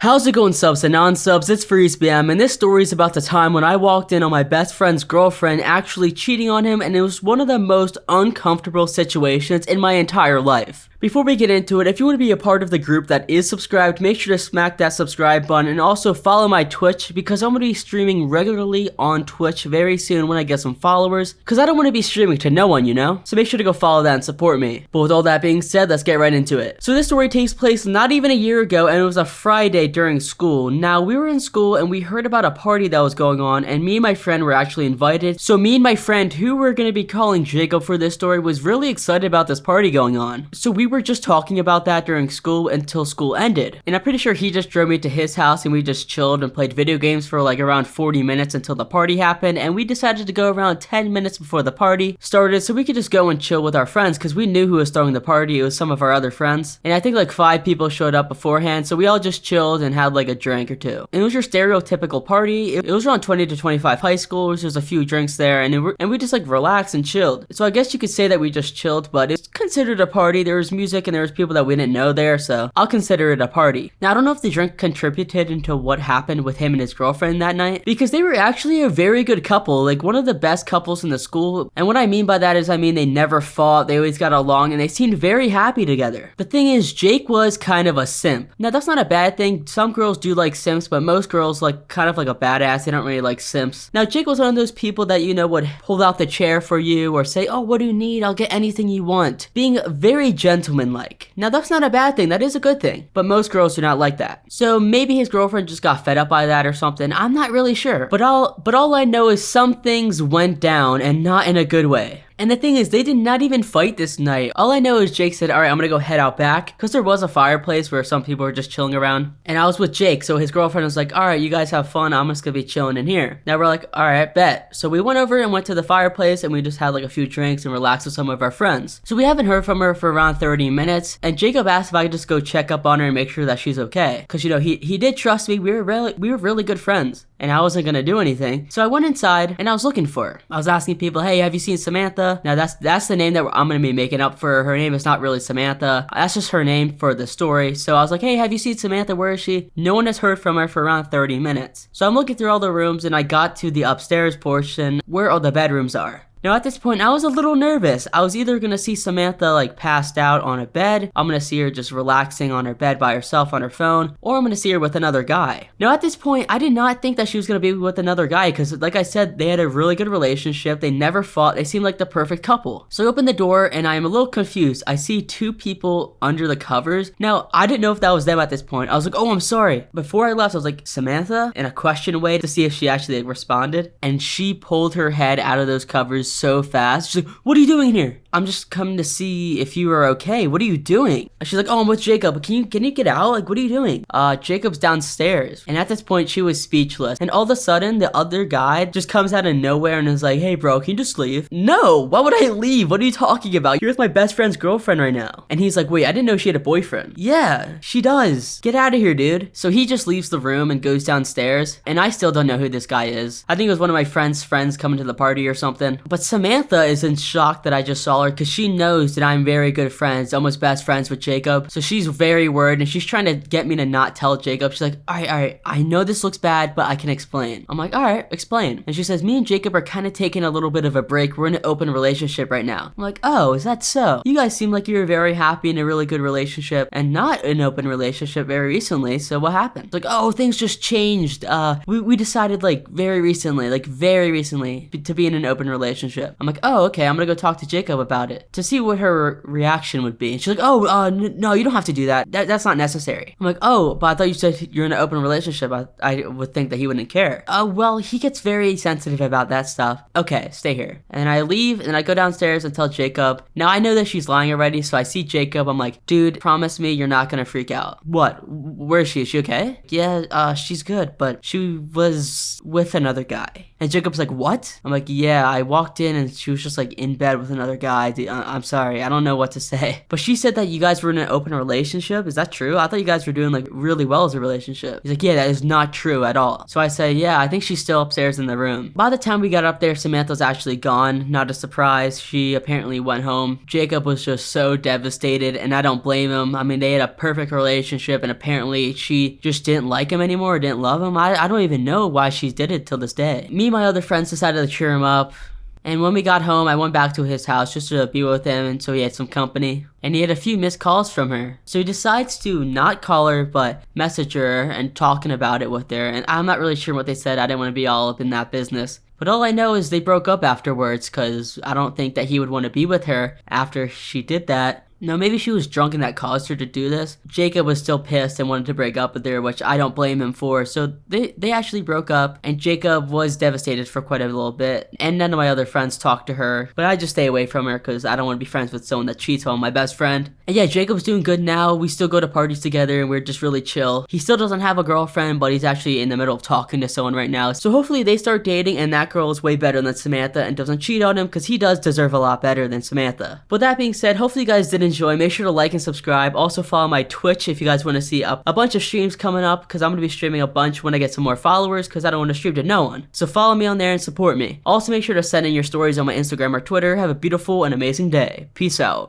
How's it going, subs and non-subs? It's FreezeBM, and this story is about the time when I walked in on my best friend's girlfriend actually cheating on him, and it was one of the most uncomfortable situations in my entire life. Before we get into it, if you want to be a part of the group that is subscribed, make sure to smack that subscribe button and also follow my Twitch because I'm going to be streaming regularly on Twitch very soon when I get some followers because I don't want to be streaming to no one, you know? So make sure to go follow that and support me. But with all that being said, let's get right into it. So this story takes place not even a year ago, and it was a Friday during school. Now, we were in school and we heard about a party that was going on, and me and my friend were actually invited. So me and my friend, who we're going to be calling Jacob for this story, was really excited about this party going on. So we were just talking about that during school until school ended. And I'm pretty sure he just drove me to his house and we just chilled and played video games for like around 40 minutes until the party happened, and we decided to go around 10 minutes before the party started so we could just go and chill with our friends because we knew who was throwing the party. It was some of our other friends. And I think like 5 people showed up beforehand, so we all just chilled and had like a drink or two. And it was your stereotypical party. It was around 20 to 25 high schoolers. There's a few drinks there, and we just like relaxed and chilled. So I guess you could say that we just chilled, but it's considered a party. There was music and there was people that we didn't know there, so I'll consider it a party. Now, I don't know if the drink contributed into what happened with him and his girlfriend that night, because they were actually a very good couple, like one of the best couples in the school. And what I mean by that is, I mean, they never fought, they always got along, and they seemed very happy together. The thing is, Jake was kind of a simp. Now, that's not a bad thing. Some girls do like simps, but most girls like kind of like a badass. They don't really like simps. Now, Jake was one of those people that, you know, would hold out the chair for you or say, oh, what do you need? I'll get anything you want. Being very gentlemanlike. Now, that's not a bad thing. That is a good thing. But most girls do not like that. So maybe his girlfriend just got fed up by that or something. I'm not really sure. But all I know is some things went down, and not in a good way. And the thing is, they did not even fight this night. All I know is Jake said, alright, I'm gonna go head out back, because there was a fireplace where some people were just chilling around. And I was with Jake, so his girlfriend was like, alright, you guys have fun, I'm just gonna be chilling in here. Now we're like, alright, bet. So we went over and went to the fireplace, and we just had like a few drinks and relaxed with some of our friends. So we haven't heard from her for around 30 minutes, and Jacob asked if I could just go check up on her and make sure that she's okay. Because, you know, he did trust me. We were really good friends, and I wasn't gonna do anything. So I went inside, and I was looking for her. I was asking people, hey, have you seen Samantha? Now that's the name that I'm gonna be making up for her. Her name is not really Samantha. That's just her name for the story. So I was like, hey, have you seen Samantha? Where is she? No one has heard from her for around 30 minutes. So I'm looking through all the rooms, and I got to the upstairs portion where all the bedrooms are. Now at this point, I was a little nervous. I was either gonna see Samantha like passed out on a bed, I'm gonna see her just relaxing on her bed by herself on her phone, or I'm gonna see her with another guy. Now at this point, I did not think that she was gonna be with another guy because, like I said, they had a really good relationship. They never fought. They seemed like the perfect couple. So I opened the door and I am a little confused. I see 2 people under the covers. Now, I didn't know if that was them at this point. I was like, oh, I'm sorry. Before I left, I was like, Samantha? In a question way to see if she actually responded. And she pulled her head out of those covers so fast. She's like, what are you doing here? I'm just coming to see if you are okay. What are you doing? She's like, oh, I'm with Jacob. Can you get out? Like, what are you doing? Jacob's downstairs. And at this point, she was speechless. And all of a sudden, the other guy just comes out of nowhere and is like, hey, bro, can you just leave? No, why would I leave? What are you talking about? You're with my best friend's girlfriend right now. And he's like, wait, I didn't know she had a boyfriend. Yeah, she does. Get out of here, dude. So he just leaves the room and goes downstairs. And I still don't know who this guy is. I think it was one of my friend's friends coming to the party or something. But Samantha is in shock that I just saw her because she knows that I'm very good friends, almost best friends with Jacob. So she's very worried and she's trying to get me to not tell Jacob. She's like, all right, I know this looks bad, but I can explain. I'm like, all right, explain. And she says, me and Jacob are kind of taking a little bit of a break. We're in an open relationship right now. I'm like, oh, is that so? You guys seem like you're very happy in a really good relationship and not an open relationship very recently. So what happened? It's like, oh, things just changed. We decided like very recently to be in an open relationship. I'm like, oh, okay, I'm gonna go talk to Jacob about it to see what her reaction would be. And she's like, oh, no, you don't have to do that. That's not necessary. I'm like, oh, but I thought you said you're in an open relationship. I would think that he wouldn't care. Well, he gets very sensitive about that stuff. Okay, stay here. And I leave and I go downstairs and tell Jacob. Now I know that she's lying already, so I see Jacob. I'm like, dude, promise me you're not gonna freak out. What? Where is she? Is she okay? Yeah, she's good, but she was with another guy. And Jacob's like, what? I'm like, yeah, I walked in and she was just like in bed with another guy. I'm sorry, I don't know what to say. But she said that you guys were in an open relationship. Is that true? I thought you guys were doing like really well as a relationship. He's like, yeah, that is not true at all. So I say, yeah, I think she's still upstairs in the room. By the time we got up there, Samantha's actually gone. Not a surprise. She apparently went home. Jacob was just so devastated, and I don't blame him. I mean, they had a perfect relationship, and apparently she just didn't like him anymore or didn't love him. I don't even know why she did it till this day. Me and my other friends decided to cheer him up. And when we got home, I went back to his house just to be with him, and so he had some company. And he had a few missed calls from her. So he decides to not call her, but message her and talking about it with her. And I'm not really sure what they said. I didn't want to be all up in that business. But all I know is they broke up afterwards, because I don't think that he would want to be with her after she did that. No, maybe she was drunk and that caused her to do this. Jacob was still pissed and wanted to break up with her, which I don't blame him for. So they actually broke up, and Jacob was devastated for quite a little bit. And none of my other friends talked to her, but I just stay away from her because I don't want to be friends with someone that cheats on my best friend. And yeah, Jacob's doing good now. We still go to parties together and we're just really chill. He still doesn't have a girlfriend, but he's actually in the middle of talking to someone right now. So hopefully they start dating and that girl is way better than Samantha and doesn't cheat on him, because he does deserve a lot better than Samantha. But that being said, hopefully you guys did enjoy. Make sure to like and subscribe. Also follow my Twitch if you guys want to see a bunch of streams coming up, because I'm going to be streaming a bunch when I get some more followers, because I don't want to stream to no one. So follow me on there and support me. Also make sure to send in your stories on my Instagram or Twitter. Have a beautiful and amazing day. Peace out.